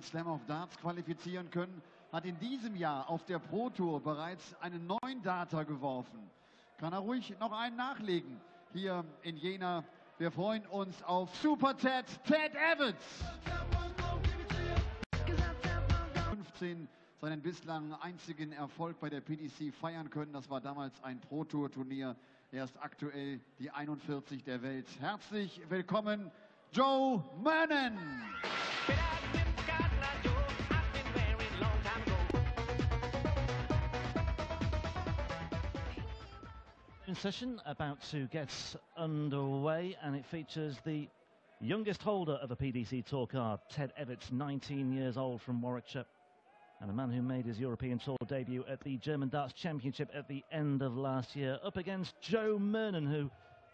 Slam of Darts qualifizieren können, hat in diesem Jahr auf der Pro Tour bereits einen neuen Darter geworfen. Kann er ruhig noch einen nachlegen hier in Jena. Wir freuen uns auf Super Ted Evetts. 15 seinen bislang einzigen Erfolg bei der PDC feiern können. Das war damals ein Pro Tour Turnier. Er ist aktuell die 41 der Welt. Herzlich willkommen, Joe Murnan. Session about to get underway, and it features the youngest holder of a PDC Tour card, Ted Evetts, 19 years old, from Warwickshire, and a man who made his European Tour debut at the German Darts Championship at the end of last year, up against Joe Murnan, who,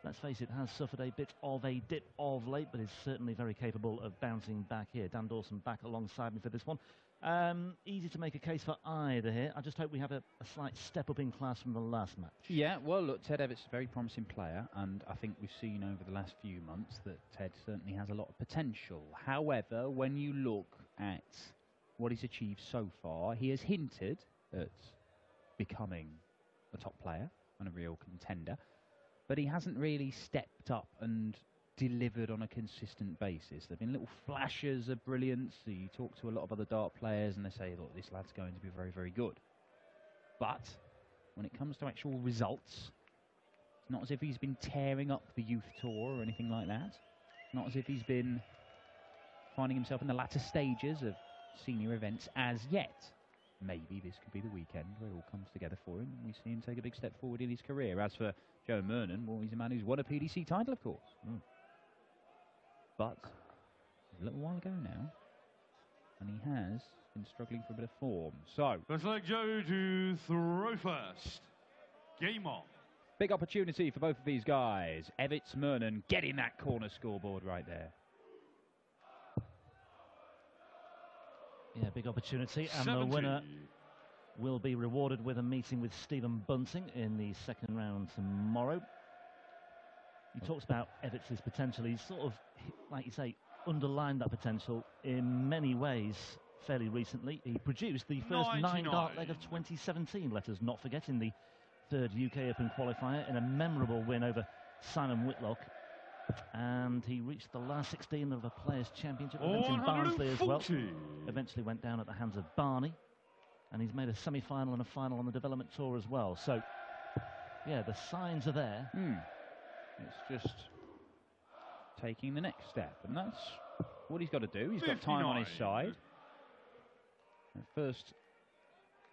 let's face it, has suffered a bit of a dip of late, but is certainly very capable of bouncing back here. Dan Dawson back alongside me for this one. Easy to make a case for either here. I just hope we have a slight step up in class from the last match. Yeah, well, look, Ted Evetts is a very promising player, and I think we've seen over the last few months that Ted certainly has a lot of potential. However, when you look at what he's achieved so far, he has hinted at becoming a top player and a real contender, but he hasn't really stepped up and delivered on a consistent basis. There have been little flashes of brilliance. You talk to a lot of other dart players and they say, look, this lad's going to be very, very good. But when it comes to actual results, it's not as if he's been tearing up the youth tour or anything like that. It's not as if he's been finding himself in the latter stages of senior events as yet. Maybe this could be the weekend where it all comes together for him and we see him take a big step forward in his career. As for Joe Murnan, well, he's a man who's won a PDC title, of course. But a little while ago now, and he has been struggling for a bit of form. So let's let Joe to throw first. Game on. Big opportunity for both of these guys. Evetts, Murnan getting that corner scoreboard right there. Yeah, big opportunity, and 70. The winner will be rewarded with a meeting with Stephen Bunting in the second round tomorrow. He talks about Evetts' potential. He's sort of, like you say, underlined that potential in many ways fairly recently. He produced the first 9-dart leg of 2017, let us not forget, in the third UK Open qualifier in a memorable win over Simon Whitlock. And he reached the last 16 of the Players' Championship event in Barnsley as well. Eventually went down at the hands of Barney. And he's made a semi-final and a final on the development tour as well. So, yeah, the signs are there. It's just taking the next step, and that's what he's got to do. He's got time on his side. At first,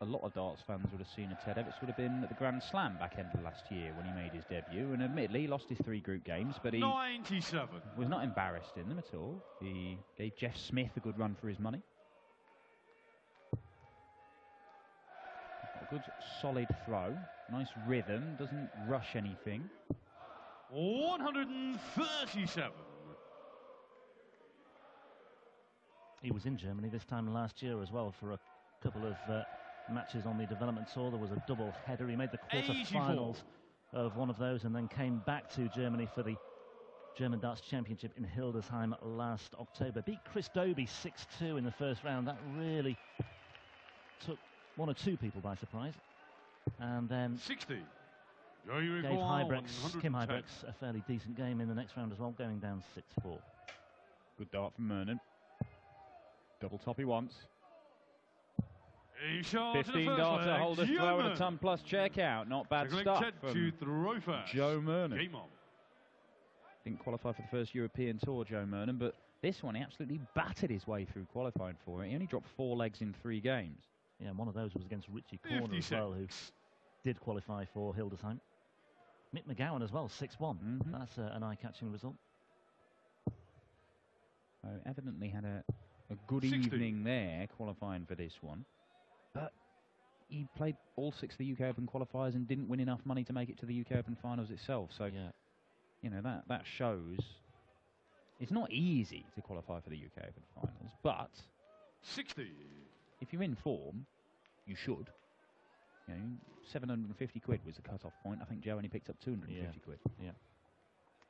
a lot of darts fans would have seen a Ted Evetts would have been at the Grand Slam back end of last year when he made his debut, and admittedly he lost his 3 group games, but he 97. Was not embarrassed in them at all. He gave Jeff Smith a good run for his money. A good solid throw, nice rhythm, doesn't rush anything. 137. He was in Germany this time last year as well for a couple of matches on the development tour. There was a double header. He made the quarter-finals of one of those and then came back to Germany for the German Darts Championship in Hildesheim last October. Beat Chris Dobie 6-2 in the first round. That really took 1 or 2 people by surprise. And then 60. Gave Kim Hybrex a fairly decent game in the next round as well, going down 6-4. Good dart from Murnan. Double top he wants. 15 darter, holder throw and a ton plus checkout. Not bad stuff from Joe Murnan. Game on. Didn't qualify for the first European Tour, Joe Murnan, but this one he absolutely battered his way through qualifying for it. He only dropped 4 legs in 3 games. Yeah, and one of those was against Richie Corner as well, who did qualify for Hildesheim. Mick McGowan as well, 6-1. That's an eye-catching result. So evidently had a good evening there qualifying for this one. But he played all 6 of the UK Open qualifiers and didn't win enough money to make it to the UK Open finals itself. So, yeah, you know, that shows it's not easy to qualify for the UK Open finals. But 60. If you're in form, you should. You know, 750 quid was the cut-off point. I think Joe only picked up 250 quid. Yeah.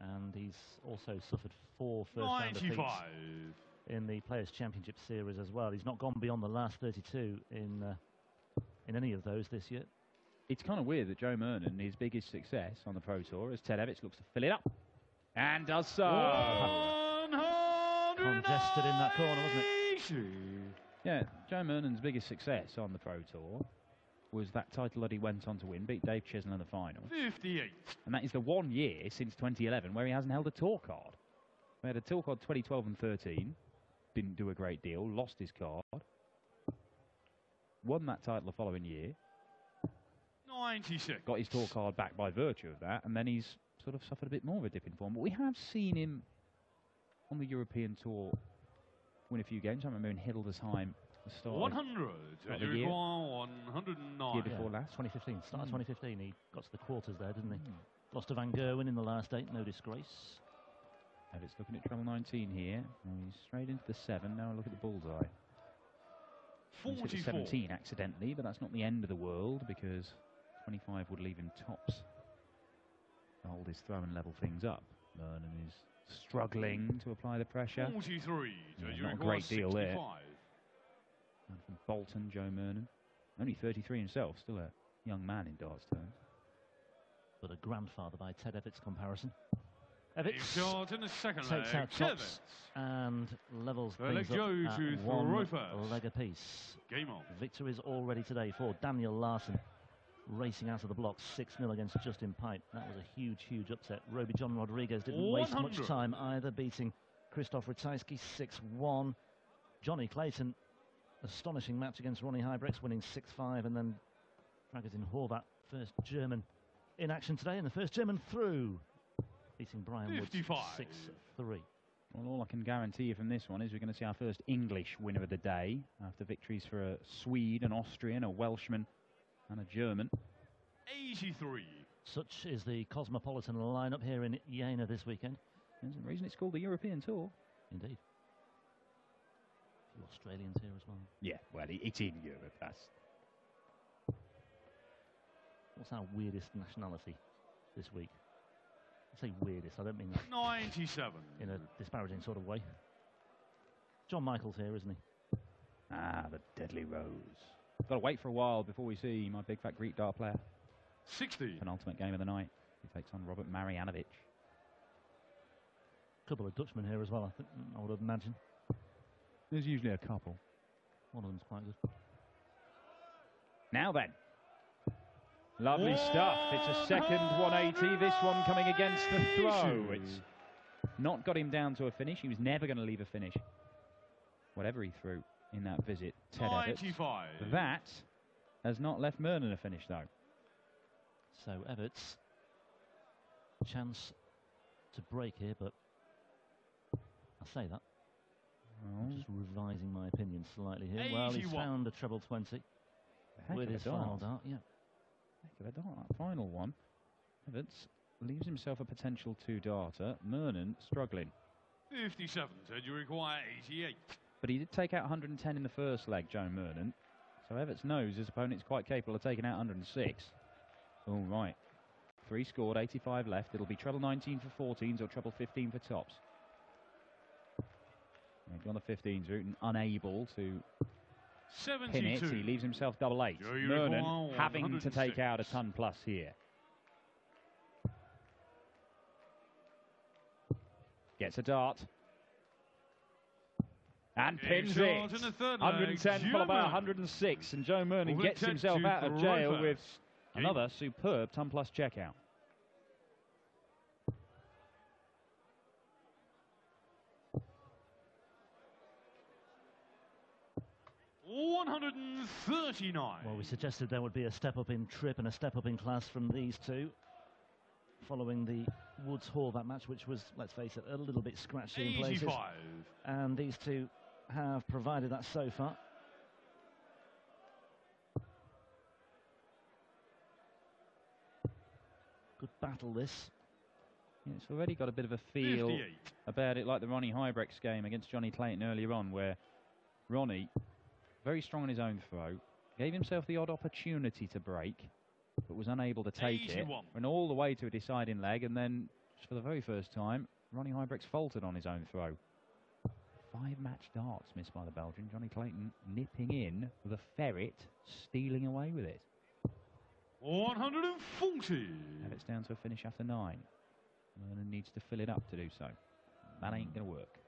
And he's also suffered 4 first-round defeats in the Players' Championship Series as well. He's not gone beyond the last 32 in any of those this year. It's kind of weird that Joe Murnan, his biggest success on the Pro Tour, as Ted Evetts looks to fill it up. And does so. Congested in that corner, wasn't it? Yeah, Joe Murnan's biggest success on the Pro Tour was that title that he went on to win, beat Dave Chisnell in the final. 58. And that is the 1 year since 2011 where he hasn't held a tour card. We had a tour card 2012 and 13, didn't do a great deal, lost his card, won that title the following year. 96. Got his tour card back by virtue of that, and then he's sort of suffered a bit more of a dip in form. But we have seen him on the European Tour win a few games. I remember in Hildesheim at the start 100. of You the year. require 109. Year before last. 2015. Start of 2015. He got to the quarters there, didn't he? Lost to Van Gerwen in the last 8. No disgrace. Evetts looking at treble 19 here. He's straight into the 7. Now look at the bullseye. He's hit the 44. 17 accidentally, but that's not the end of the world because 25 would leave him tops to hold his throw and level things up. Murnan is struggling to apply the pressure. 43. Yeah, You not a require great deal there. 65. And from Bolton, Joe Murnan. Only 33 himself, still a young man in darts terms. But a grandfather by Ted Evetts comparison. Dave Evetts Short in the second takes leg. out tops and levels Third things leg up Joe at to one throw first. leg apiece. Game on. Victories already today for Daniel Larson, racing out of the blocks 6-0 against Justin Pipe. That was a huge, huge upset. Roby John Rodriguez didn't waste much 100. time either, beating Christoph Ratajski 6-1. Johnny Clayton, astonishing match against Ronnie Hybrex, winning 6-5, and then Dragutin Horvat, first German in action today, and the first German through, beating Brian 55. Woods 6-3. Well, all I can guarantee you from this one is we're going to see our first English winner of the day after victories for a Swede, an Austrian, a Welshman and a German. 83. Such is the cosmopolitan lineup here in Jena this weekend. There's a reason it's called the European Tour. Indeed. A few Australians here as well. Yeah, well, it's in Europe, that's... What's our weirdest nationality this week? I say weirdest, I don't mean that 97. in a disparaging sort of way. John Michael's here, isn't he? Ah, the Deadly Rose. Got to wait for a while before we see my big fat Greek dart player. 60. Penultimate game of the night. He takes on Robert Marjanovic. Couple of Dutchmen here as well, I would imagine. There's usually a couple. One of them's quite good. Now then. Lovely stuff. It's a second 180. This one coming against the throw. It's not got him down to a finish. He was never going to leave a finish. Whatever he threw in that visit, Ted Evetts. 95. That has not left Murnan a finish, though. So Evetts, chance to break here, but I say that. I'm just revising my opinion slightly here. Well, he's 81. found a treble 20 with his final dart. Yeah. Heck of a dart, that final one. Evetts leaves himself a potential 2-darter. Murnan struggling. 57. So you require 88. But he did take out 110 in the first leg, Joe Murnan. So Evetts knows his opponent's quite capable of taking out 106. All right. 3 scored, 85 left. It'll be treble 19 for 14s or treble 15 for tops. He's gone the 15s route and unable to 72. pin it. He leaves himself double 8. Joe, you Murnan require having to 106. take out a ton plus here. Gets a dart. And Dave pins Short it. in the third leg. 110 followed by German. 106. And Joe Murnan Will gets take himself to out of jail throw with first. Game. another superb ton plus checkout. $139. Well, we suggested there would be a step up in trip and a step up in class from these two, following the Woods-Horvat match, which was, let's face it, a little bit scratchy in places. 85. And these two have provided that so far. Good battle, this. Yeah, it's already got a bit of a feel 58. about it like the Ronnie Hybrex game against Johnny Clayton earlier on, where Ronnie, very strong on his own throw, gave himself the odd opportunity to break, but was unable to take 81. it. Went all the way to a deciding leg, and then, just for the very first time, Ronnie Hybrex faltered on his own throw. 5-match darts missed by the Belgian. Johnny Clayton nipping in with a ferret, stealing away with it. 140. Evetts down to a finish after 9. Murnan needs to fill it up to do so. That ain't going to work.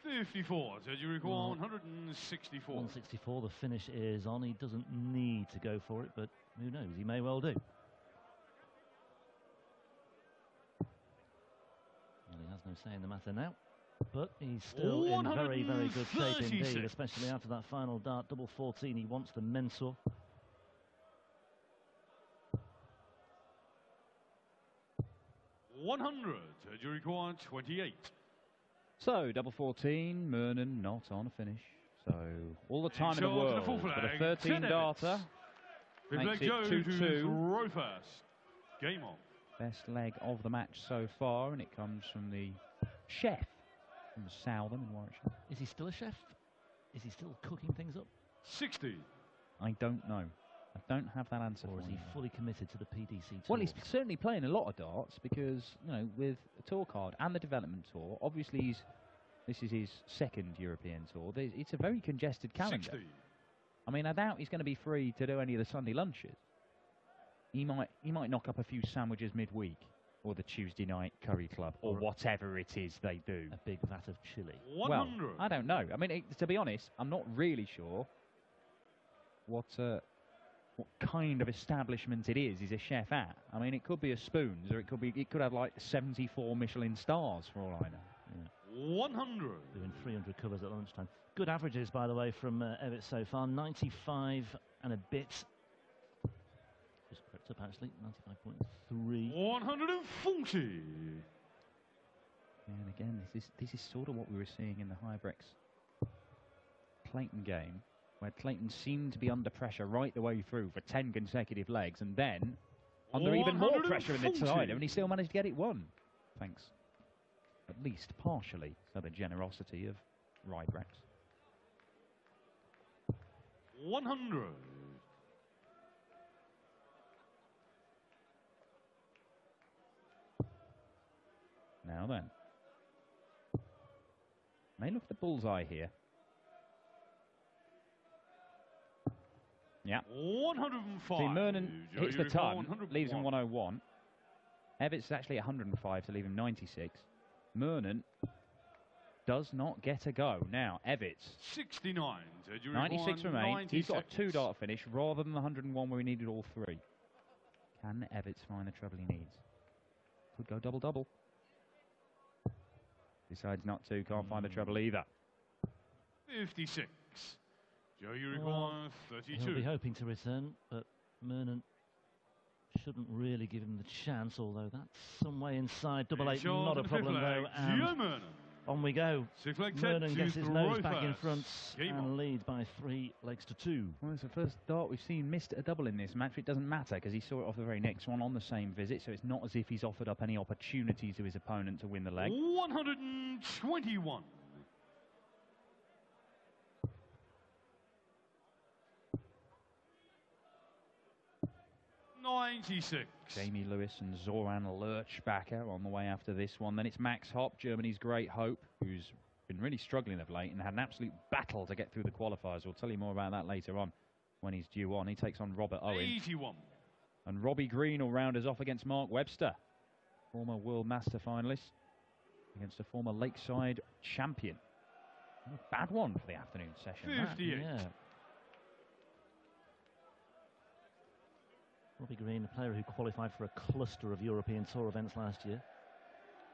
54. So you require 164. 164. The finish is on. He doesn't need to go for it, but who knows? He may well do. Well, he has no say in the matter now. But he's still in very, very good shape indeed, especially after that final dart, double 14. He wants the mentor. $100. You require 28. So, double 14, Murnan not on a finish. So, all the time in the world for the 13 darter. Makes it 2-2. Throw first. Game on. Best leg of the match so far, and it comes from the chef from Southam in Warwickshire. Is he still a chef? Is he still cooking things up? 60. I don't know. I don't have that answer. Or is he fully committed to the PDC tour? Well, he's certainly playing a lot of darts because, you know, with the tour card and the development tour, obviously this is his second European tour. It's a very congested calendar. 60. I mean, I doubt he's going to be free to do any of the Sunday lunches. He might knock up a few sandwiches midweek, or the Tuesday night curry club, or whatever it is they do. A big vat of chili. 100. Well, I don't know. I mean, to be honest, I'm not really sure what kind of establishment it is he's a chef at. I mean, it could be a Spoons, or it could have like 74 Michelin stars for all I know. Yeah. 100. Doing 300 covers at lunchtime. Good averages, by the way, from Evetts so far. 95 and a bit. Just crept up, actually. 95.3. 140. And again, this is sort of what we were seeing in the Hybrex Clayton game, where Clayton seemed to be under pressure right the way through for 10 consecutive legs, and then under even more pressure in the decider, and he still managed to get it won. Thanks, at least partially, to the generosity of Hybrex. 100. Now then, may look at the bullseye here. Yeah. 105. See, Murnan hits the ton, leaves him 101. Evetts is actually 105 to leave him 96. Murnan does not get a go. Now, Evetts. 69. 96 remain. 96. He's got a 2-dart finish rather than the 101 where he needed all 3. Can Evetts find the treble he needs? Could go double-double. Decides not to, can't find the treble either. 56. Joe, you require 32. He'll be hoping to return, but Murnan shouldn't really give him the chance, although that's some way inside. Double 8, not a problem though. And on we go. Murnan gets his nose back in front and leads by 3 legs to 2. Well, it's the first dart we've seen missed a double in this match. It doesn't matter because he saw it off the very next one on the same visit, so it's not as if he's offered up any opportunity to his opponent to win the leg. 121. $96. Jamie Lewis and Zoran Lurchbacher on the way after this one. Then it's Max Hopp, Germany's great hope, who's been really struggling of late and had an absolute battle to get through the qualifiers. We'll tell you more about that later on when he's due on. He takes on Robert Owen. 81. And Robbie Green will round us off against Mark Webster, former World Master finalist, against a former Lakeside champion. Not a bad one for the afternoon session. 58. Yeah. Robbie Green, a player who qualified for a cluster of European Tour events last year.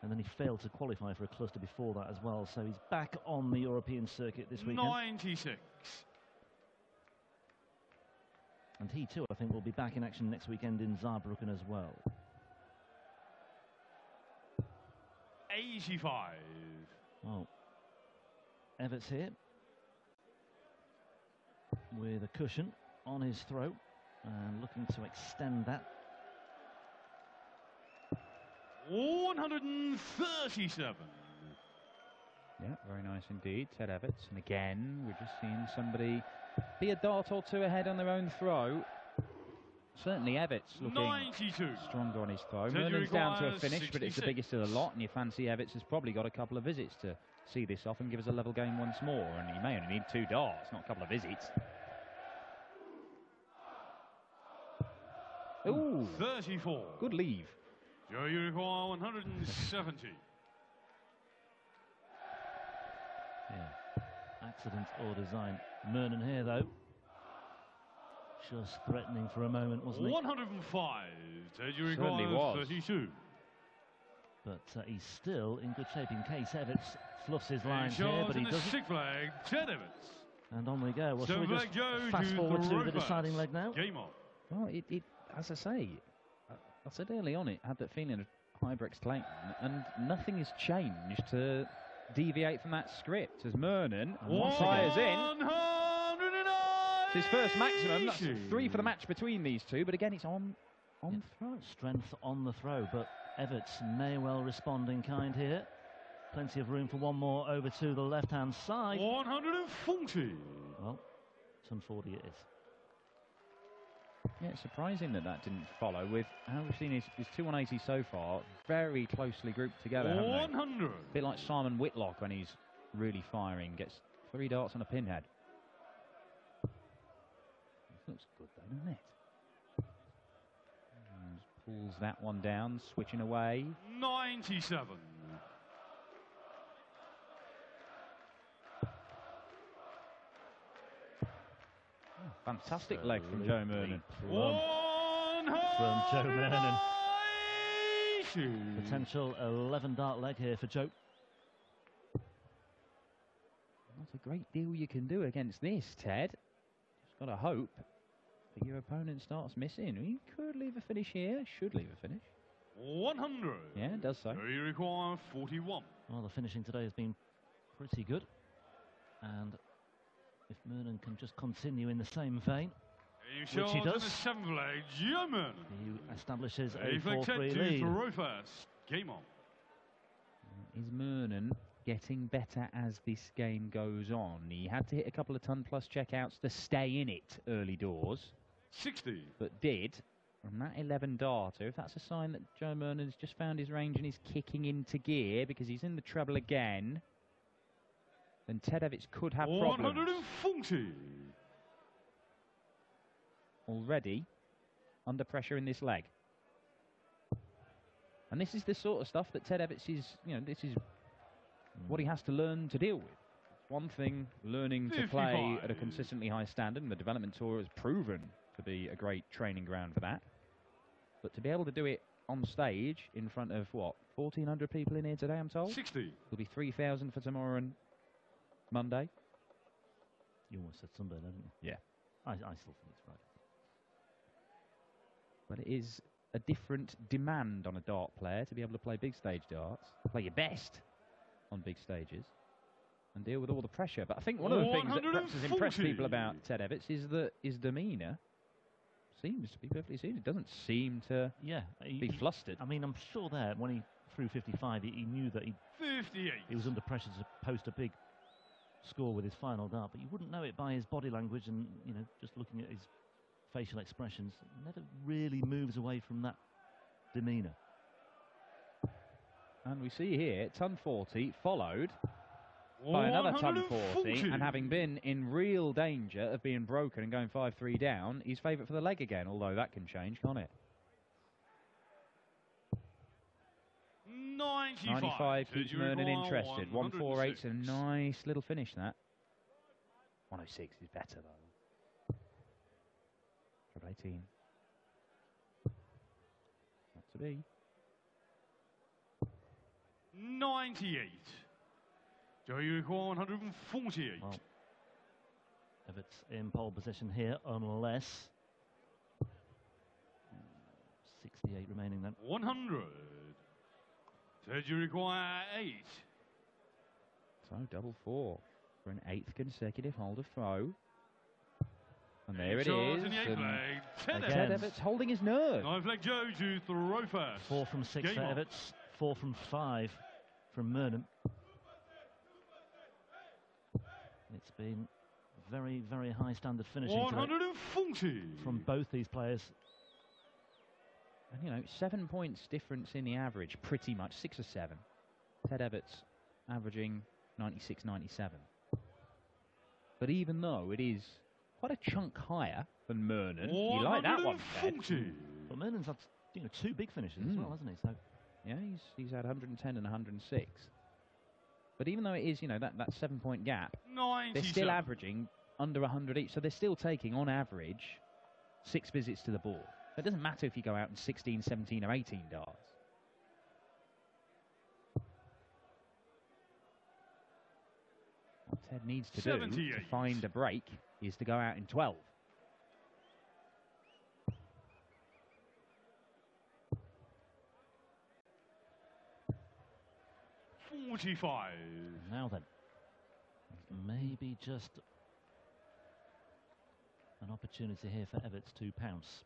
And then he failed to qualify for a cluster before that as well. So he's back on the European circuit this weekend. 96. And he too, I think, will be back in action next weekend in Saarbrücken as well. 85. Well, Evetts here with a cushion on his throat and looking to extend that. 137. Yeah, very nice indeed, Ted Evetts. And again, we're just seeing somebody be a dart or two ahead on their own throw. certainly Evetts looking 92. stronger on his throw. Said you Murnan's down to a require finish, but it's the 66. biggest of the lot, and you fancy Evetts has probably got a couple of visits to see this off and give us a level game once more, and he may only need 2 darts, not a couple of visits. Ooh, 34. good leave. Joe, you require 170. Yeah, accident or design. Murnan here, though. Just threatening for a moment, wasn't he? 105. Said you Certainly require was. 32. But he's still in good shape in case Evetts fluffs his He lines here, shows but in he the doesn't. 6th flag, Ted Evetts. And on we go. Well, shall we 7th just flag Joe fast to forward to the throw deciding first. leg now? Game on. Well, it as I say, I said early on, it had that feeling of Hybrex Clayton, and nothing has changed to deviate from that script. As Murnan fires in. 109. It's his first maximum. That's 3 for the match between these two, but again, it's on throw. Strength on the throw, but Evetts may well respond in kind here. Plenty of room for one more over to the left-hand side. 140. Well, ton 40 it is. Yeah, it's surprising that didn't follow with how we've seen his 2 180 so far, very closely grouped together, haven't they? 100. A bit like Simon Whitlock when he's really firing, gets 3 darts on a pinhead. This looks good though, doesn't it? And pulls that one down, switching away. 97. Fantastic leg from Joe Murnan. From Joe Murnan. 180. Potential 11 dart leg here for Joe. Not a great deal you can do against this, Ted. Just got to hope that your opponent starts missing. He could leave a finish here, should leave a finish. 100. Yeah, it does so. So you require 41. Well, the finishing today has been pretty good. And if Murnan can just continue in the same vein, which he does, The 7th leg, Joe Murnan. he establishes a Ted 4-3 to lead. throw first. Game on. Is Murnan getting better as this game goes on? He had to hit a couple of ton-plus checkouts to stay in it early doors, 60. but did. And that 11 darter, if that's a sign that Joe Murnan's just found his range and is kicking into gear because he's in the treble again, then Ted Evetts could have problems. 140. Already under pressure in this leg. And this is the sort of stuff that Ted Evetts is, this is what he has to learn to deal with. It's one thing learning to play 55. at a consistently high standard, and the development tour has proven to be a great training ground for that. But to be able to do it on stage in front of, 1,400 people in here today, I'm told? 60. There'll be 3,000 for tomorrow and Monday. You almost said Sunday, didn't you? Yeah. I still think it's Friday. But it is a different demand on a dart player to be able to play big stage darts, play your best on big stages, and deal with all the pressure. But I think one of the things that perhaps has impressed people about Ted Evetts is that his demeanour seems to be perfectly seen. It doesn't seem to be flustered. I mean, I'm sure there, when he threw 55, he knew that 58. he was under pressure to post a big score with his final dart, but you wouldn't know it by his body language and, just looking at his facial expressions. Never really moves away from that demeanour. And we see here, ton 40 followed by another ton 40, and having been in real danger of being broken and going 5-3 down, he's favourite for the leg again, although that can change, can't it? 95 keeps Murnan interested. 148's a nice little finish, that. 106 is better, though. Treble 18. Not to be. 98. Joe, you require 148. Well, Evetts in pole position here, unless 68 remaining then. 100. Said you require 8. So double 4 for an 8th consecutive hold of throw. And there it Charge is. in the 8th leg. Again. Ted Evetts holding his nerve. 9th leg Joe to throw first. 4 from 6 Game for on. Evetts, 4 from 5 from Murnan. It's been very, very high standard finishing today 140. from both these players. And, you know, 7 points difference in the average, pretty much, 6 or 7. Ted Evetts averaging 96, 97. But even though it is quite a chunk higher than Murnan, you like that one, Ted. But Murnan's had, you know, 2 big finishes as well, hasn't he? So yeah, he's had 110 and 106. But even though it is, you know, that 7-point gap, they're still averaging under 100 each. So they're still taking, on average, 6 visits to the board. It doesn't matter if you go out in 16, 17 or 18 darts. What Ted needs to do to find a break is to go out in 12. Now then, maybe just an opportunity here for Evetts to pounce.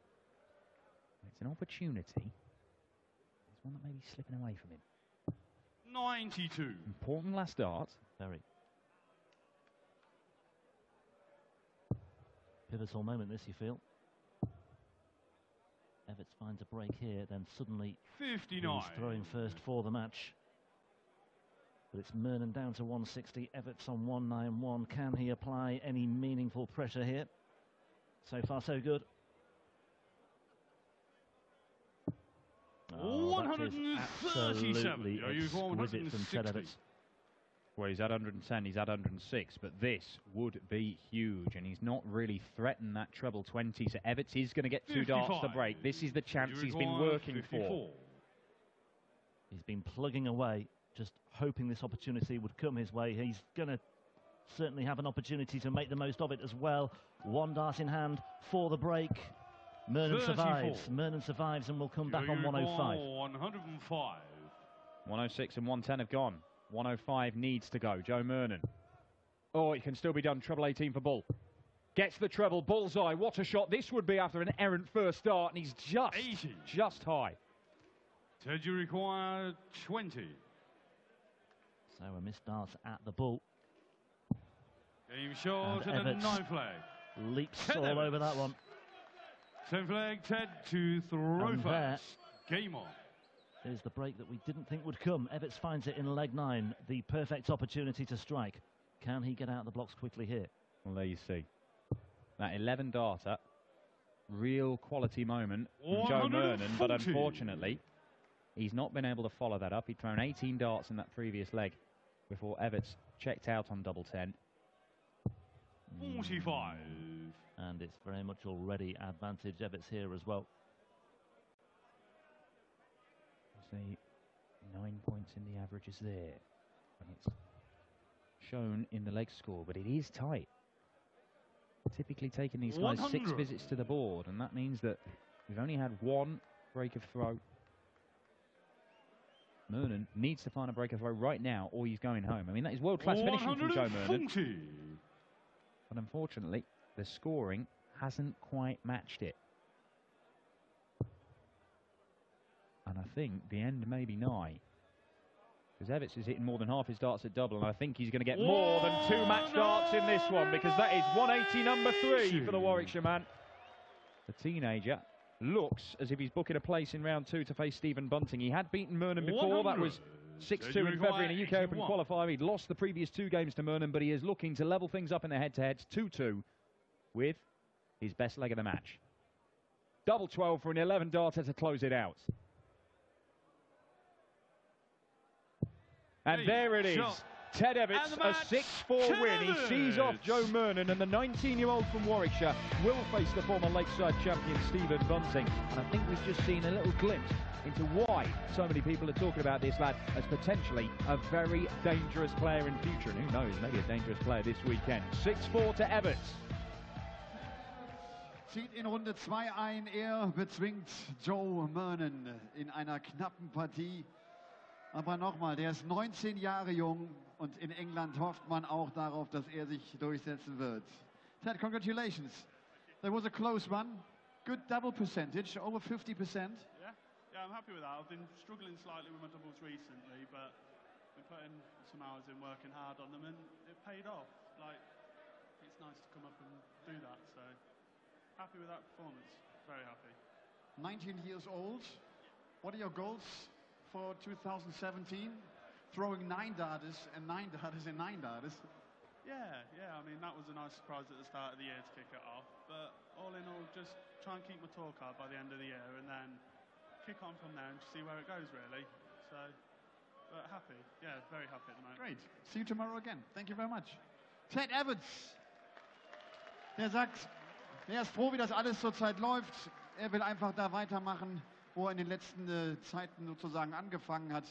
It's an opportunity. There's one that may be slipping away from him. 92. Important last dart. Very. Pivotal moment this, you feel. Evetts finds a break here, then suddenly 59. he's throwing first for the match. But it's Murnan down to 160, Evetts on 191. Can he apply any meaningful pressure here? So far, so good. Oh, 137. Exquisite from Ted Evetts. Well, he's at 110, he's at 106, but this would be huge, and he's not really threatened that treble 20, so Evetts is going to get 2 darts to break. This is the chance he's been working for. He's been plugging away, just hoping this opportunity would come his way. He's going to certainly have an opportunity to make the most of it as well. 1 dart in hand for the break. Murnan survives. Murnan survives and will come back on 105. 105. 106 and 110 have gone. 105 needs to go. Joe Murnan. Oh, it can still be done. Treble 18 for Bull. Gets the treble. Bullseye. What a shot. This would be after an errant first start, and he's just high. Ted, you require 20. So a missed dart at the Bull. Game short and a 9 flag. Leaps all over that one. 10 flag, Ted to throw first. Game on. There's the break that we didn't think would come. Evetts finds it in leg 9. The perfect opportunity to strike. Can he get out the blocks quickly here? Well, there you see. That 11 darter. Real quality moment from Joe Murnan, but unfortunately, he's not been able to follow that up. He'd thrown 18 darts in that previous leg before Evetts checked out on double 10. 45. And it's very much already advantage Evetts here as well. See, 9 points in the averages there. And it's shown in the leg score, but it is tight. Typically taking these guys 6 visits to the board, and that means that we've only had 1 break of throw. Murnan needs to find a break of throw right now, or he's going home. I mean, that is world-class finishing from Joe Murnan. But unfortunately, the scoring hasn't quite matched it. And I think the end may be nigh. Because Evetts is hitting more than half his darts at double, and I think he's going to get more than 2 match darts in this one, because that is 180 number 3 for the Warwickshire man. The teenager looks as if he's booking a place in round 2 to face Stephen Bunting. He had beaten Murnan before. That was 6-2 in February in a UK Open qualifier. He'd lost the previous 2 games to Murnan, but he is looking to level things up in the head-to-heads. 2-2 with his best leg of the match. Double 12 for an 11 darter to close it out. And there it is. Ted Evetts, a 6-4 win. He sees off Joe Murnan, and the 19-year-old from Warwickshire will face the former Lakeside champion Stephen Bunting. And I think we've just seen a little glimpse into why so many people are talking about this lad as potentially a very dangerous player in future. And who knows, maybe a dangerous player this weekend. 6-4 to Evetts. Zieht in Runde 2 ein. Bezwingt Joe Murnan in einer knappen Partie. Aber nochmal, der ist 19 Jahre jung und in England hofft man auch darauf, dass er sich durchsetzen wird. Ted, congratulations. There was a close one. Good double percentage, over 50%. Yeah, I'm happy with that. I've been struggling slightly with my doubles recently, but I've been putting some hours in working hard on them, and it paid off. Like, it's nice to come up and do that, so happy with that performance. Very happy. 19 years old. What are your goals for 2017? Throwing 9 darters and 9 darters and 9 darters. Yeah. I mean, that was a nice surprise at the start of the year to kick it off. But all in all, just try and keep my tour card by the end of the year and then kick on from there and see where it goes, really. So, but happy. Yeah, very happy at the moment. Great. See you tomorrow again. Thank you very much. Ted Evetts. Der sagt, er ist froh, wie das alles zurzeit läuft. Er will einfach da weitermachen, wo er in den letzten Zeiten sozusagen angefangen hat.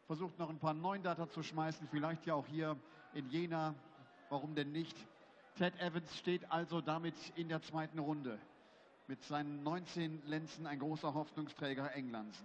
Versucht noch ein paar 9-Darter zu schmeißen, vielleicht ja auch hier in Jena. Warum denn nicht? Ted Evetts steht also damit in der zweiten Runde. Mit seinen 19 Lenzen ein großer Hoffnungsträger Englands.